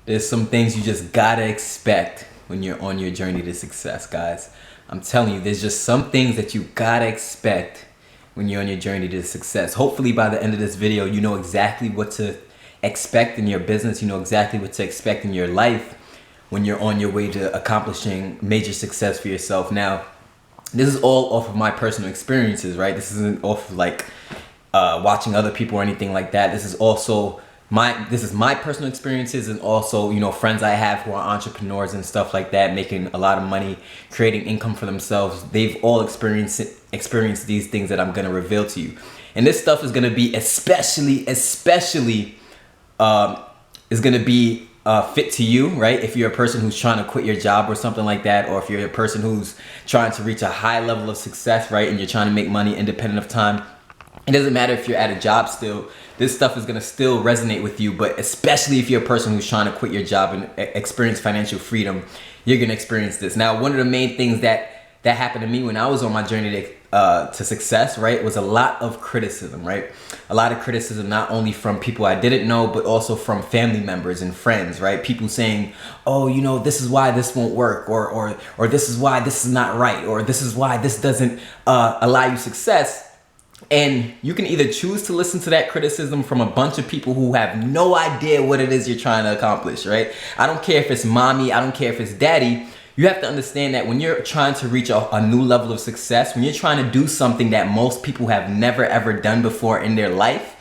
There's some things you just gotta expect when you're on your journey to success, guys. I'm telling you, there's just some things that you gotta expect when you're on your journey to success. Hopefully by the end of this video, you know exactly what to expect in your business. You know exactly what to expect in your life when you're on your way to accomplishing major success for yourself. Now, this is all off of my personal experiences, right? This isn't off of like watching other people or anything like that. This is also my personal experiences, and also, you know, friends I have who are entrepreneurs and stuff like that, making a lot of money, creating income for themselves. They've all experienced these things that I'm gonna reveal to you. And this stuff is gonna be especially is gonna be fit to you, right? If you're a person who's trying to quit your job or something like that, or if you're a person who's trying to reach a high level of success, right? And you're trying to make money independent of time. It doesn't matter if you're at a job still, this stuff is gonna still resonate with you, but especially if you're a person who's trying to quit your job and experience financial freedom, you're gonna experience this. Now, one of the main things that happened to me when I was on my journey to success, right, was a lot of criticism, right? A lot of criticism, not only from people I didn't know, but also from family members and friends, right? People saying, oh, you know, this is why this won't work, or this is why this is not right, or this is why this doesn't allow you success. And you can either choose to listen to that criticism from a bunch of people who have no idea what it is you're trying to accomplish, right? I don't care if it's mommy, I don't care if it's daddy. You have to understand that when you're trying to reach a new level of success, when you're trying to do something that most people have never ever done before in their life,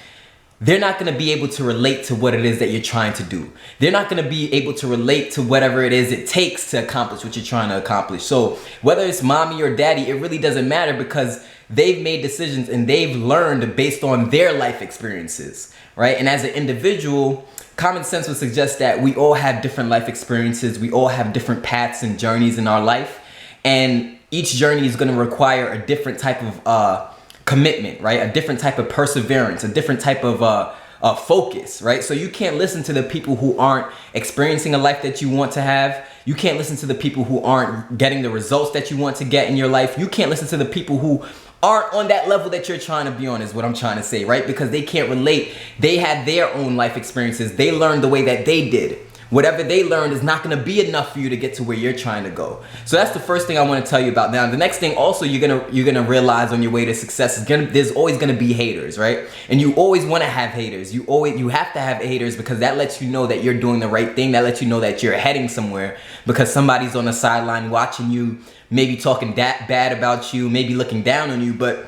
they're not going to be able to relate to what it is that you're trying to do. They're not going to be able to relate to whatever it is it takes to accomplish what you're trying to accomplish. So whether it's mommy or daddy, it really doesn't matter, because they've made decisions and they've learned based on their life experiences, right? And as an individual, common sense would suggest that we all have different life experiences. We all have different paths and journeys in our life. And each journey is going to require a different type of commitment, right? A different type of perseverance, a different type of focus, right? So you can't listen to the people who aren't experiencing a life that you want to have. You can't listen to the people who aren't getting the results that you want to get in your life. You can't listen to the people who aren't on that level that you're trying to be on, is what I'm trying to say, right? Because they can't relate. They had their own life experiences. They learned the way that they did. Whatever they learned is not going to be enough for you to get to where you're trying to go. So that's the first thing I want to tell you about. Now, the next thing also you're gonna realize on your way to success is there's always gonna be haters, right? And you always want to have haters. You have to have haters, because that lets you know that you're doing the right thing. That lets you know that you're heading somewhere, because somebody's on the sideline watching you, maybe talking that bad about you, maybe looking down on you. But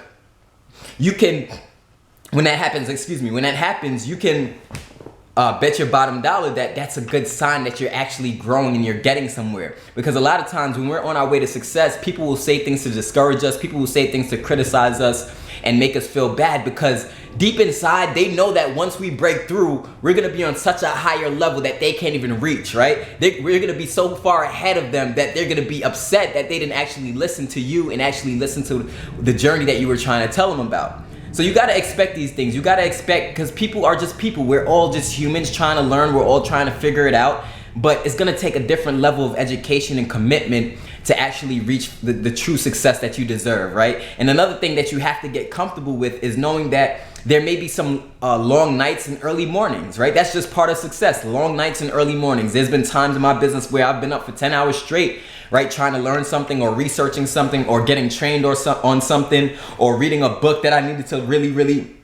you can, when that happens, you can bet your bottom dollar that that's a good sign that you're actually growing and you're getting somewhere. Because a lot of times when we're on our way to success, people will say things to discourage us. People will say things to criticize us and make us feel bad, because deep inside they know that once we break through, we're gonna be on such a higher level that they can't even reach, right? We're gonna be so far ahead of them that they're gonna be upset that they didn't actually listen to you and actually listen to the journey that you were trying to tell them about. So you gotta expect these things. You gotta expect, because people are just people. We're all just humans trying to learn. We're all trying to figure it out. But it's gonna take a different level of education and commitment to actually reach the true success that you deserve, right? And another thing that you have to get comfortable with is knowing that there may be some long nights and early mornings, right? That's just part of success, long nights and early mornings. There's been times in my business where I've been up for 10 hours straight, right? Trying to learn something, or researching something, or getting trained on something, or reading a book that I needed to really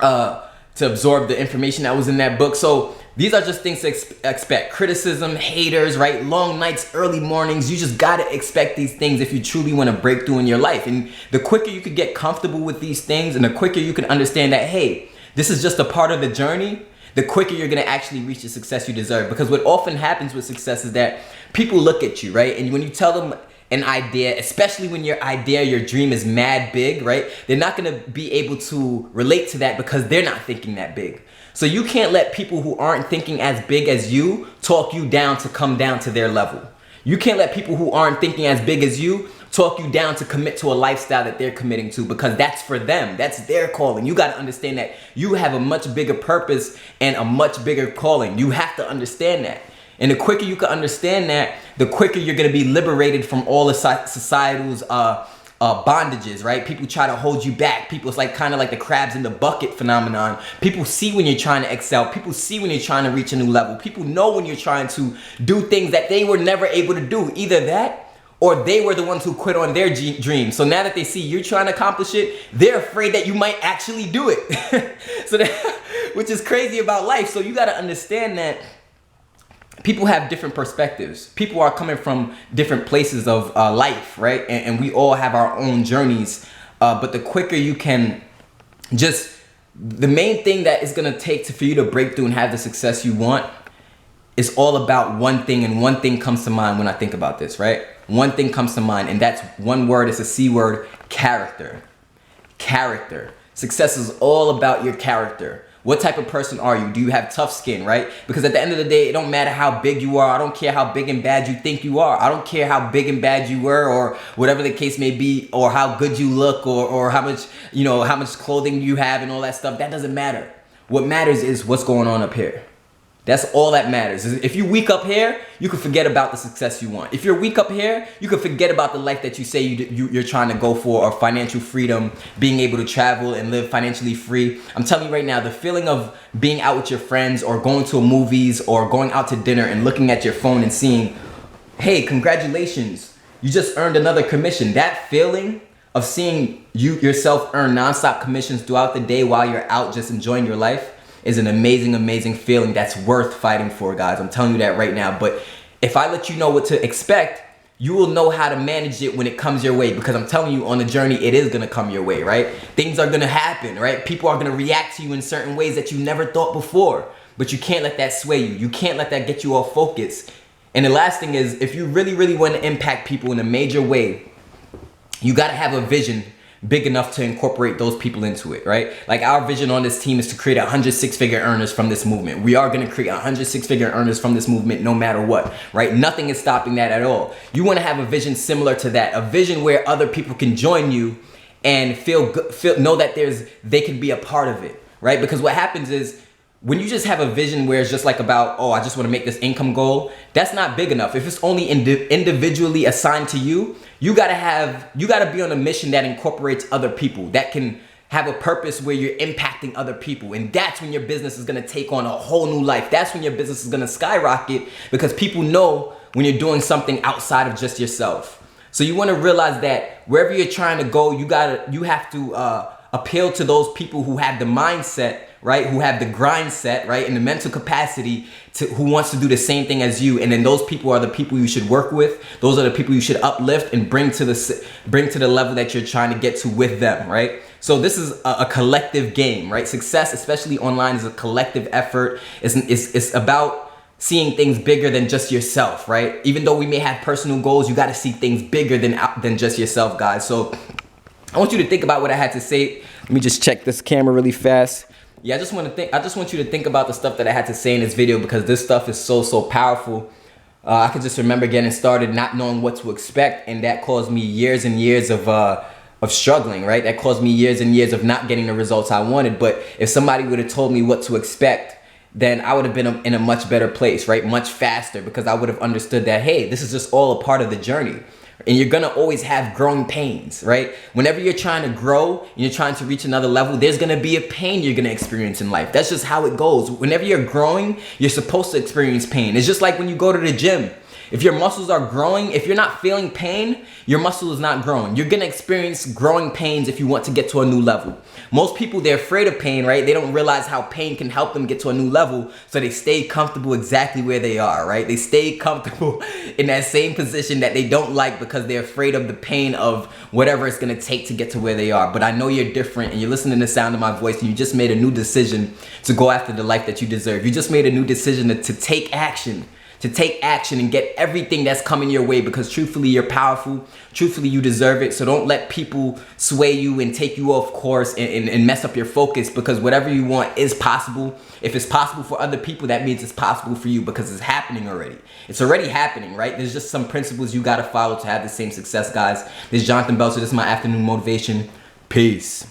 to absorb the information that was in that book. So these are just things to expect. Criticism, haters, right? Long nights, early mornings. You just gotta expect these things if you truly want to break through in your life. And the quicker you could get comfortable with these things, and the quicker you can understand that, hey, this is just a part of the journey, the quicker you're gonna actually reach the success you deserve. Because what often happens with success is that people look at you, right? And when you tell them an idea, especially when your idea, your dream is mad big, right? They're not gonna be able to relate to that, because they're not thinking that big. So you can't let people who aren't thinking as big as you talk you down to come down to their level. You can't let people who aren't thinking as big as you talk you down to commit to a lifestyle that they're committing to, because that's for them. That's their calling. You got to understand that you have a much bigger purpose and a much bigger calling. You have to understand that. And the quicker you can understand that, the quicker you're going to be liberated from all the societal's bondages, right? People try to hold you back. People, it's like kind of like the crabs in the bucket phenomenon. People see when you're trying to excel. People see when you're trying to reach a new level. People know when you're trying to do things that they were never able to do. Either that, or they were the ones who quit on their dream. So now that they see you're trying to accomplish it, they're afraid that you might actually do it. So that, which is crazy about life. So you got to understand that people have different perspectives. People are coming from different places of life, right? And we all have our own journeys. But the quicker you can the main thing that it's gonna take for you to break through and have the success you want is all about one thing, and one thing comes to mind when I think about this, right? One thing comes to mind, and that's one word, it's a C word: character. Character. Success is all about your character. What type of person are you? Do you have tough skin, right? Because at the end of the day, it don't matter how big you are. I don't care how big and bad you think you are. I don't care how big and bad you were, or whatever the case may be, or how good you look, or how much, how much clothing you have and all that stuff. That doesn't matter. What matters is what's going on up here. That's all that matters. If you're weak up here, you can forget about the success you want. If you're weak up here, you can forget about the life that you say you're trying to go for, or financial freedom, being able to travel and live financially free. I'm telling you right now, the feeling of being out with your friends, or going to movies, or going out to dinner and looking at your phone and seeing, hey, congratulations, you just earned another commission. That feeling of seeing yourself earn nonstop commissions throughout the day while you're out just enjoying your life is an amazing, amazing feeling that's worth fighting for, guys. I'm telling you that right now. But if I let you know what to expect, you will know how to manage it when it comes your way, because I'm telling you, on the journey, it is gonna come your way, right? Things are gonna happen, right? People are gonna react to you in certain ways that you never thought before, but you can't let that sway you. You can't let that get you off focus. And the last thing is, if you really, really want to impact people in a major way, you gotta have a vision big enough to incorporate those people into it, right? Like, our vision on this team is to create 100 six-figure earners from this movement. We are gonna create 100 six-figure earners from this movement no matter what, right? Nothing is stopping that at all. You wanna have a vision similar to that, a vision where other people can join you and know that they can be a part of it, right? Because what happens is, when you just have a vision where it's just like about, oh, I just want to make this income goal, that's not big enough. If it's only individually assigned to you, you gotta be on a mission that incorporates other people, that can have a purpose where you're impacting other people. And that's when your business is gonna take on a whole new life. That's when your business is gonna skyrocket, because people know when you're doing something outside of just yourself. So you want to realize that wherever you're trying to go, you have to appeal to those people who have the mindset, right? Who have the grind set, right? And the mental capacity who wants to do the same thing as you. And then those people are the people you should work with. Those are the people you should uplift and bring to the level that you're trying to get to with them, right? So this is a collective game, right? Success, especially online, is a collective effort. It's about seeing things bigger than just yourself, right? Even though we may have personal goals, you got to see things bigger than just yourself, guys. So I want you to think about what I had to say. Let me just check this camera really fast. Yeah, I just want you to think about the stuff that I had to say in this video, because this stuff is so powerful. I could just remember getting started not knowing what to expect, and that caused me years and years of struggling, right? That caused me years and years of not getting the results I wanted. But if somebody would have told me what to expect, then I would have been in a much better place, right? Much faster, because I would have understood that, hey, this is just all a part of the journey. And you're gonna always have growing pains, right? Whenever you're trying to grow and you're trying to reach another level, there's gonna be a pain you're gonna experience in life. That's just how it goes. Whenever you're growing, you're supposed to experience pain. It's just like when you go to the gym. If your muscles are growing, if you're not feeling pain, your muscle is not growing. You're gonna experience growing pains if you want to get to a new level. Most people, they're afraid of pain, right? They don't realize how pain can help them get to a new level, so they stay comfortable exactly where they are, right? They stay comfortable in that same position that they don't like, because they're afraid of the pain of whatever it's gonna take to get to where they are. But I know you're different, and you're listening to the sound of my voice, and you just made a new decision to go after the life that you deserve. You just made a new decision to take action. To take action and get everything that's coming your way, because truthfully, you're powerful. Truthfully, you deserve it. So don't let people sway you and take you off course and mess up your focus, because whatever you want is possible. If it's possible for other people, that means it's possible for you, because it's happening already. It's already happening, right? There's just some principles you got to follow to have the same success, guys. This is Jonathan Belcher. This is my afternoon motivation. Peace.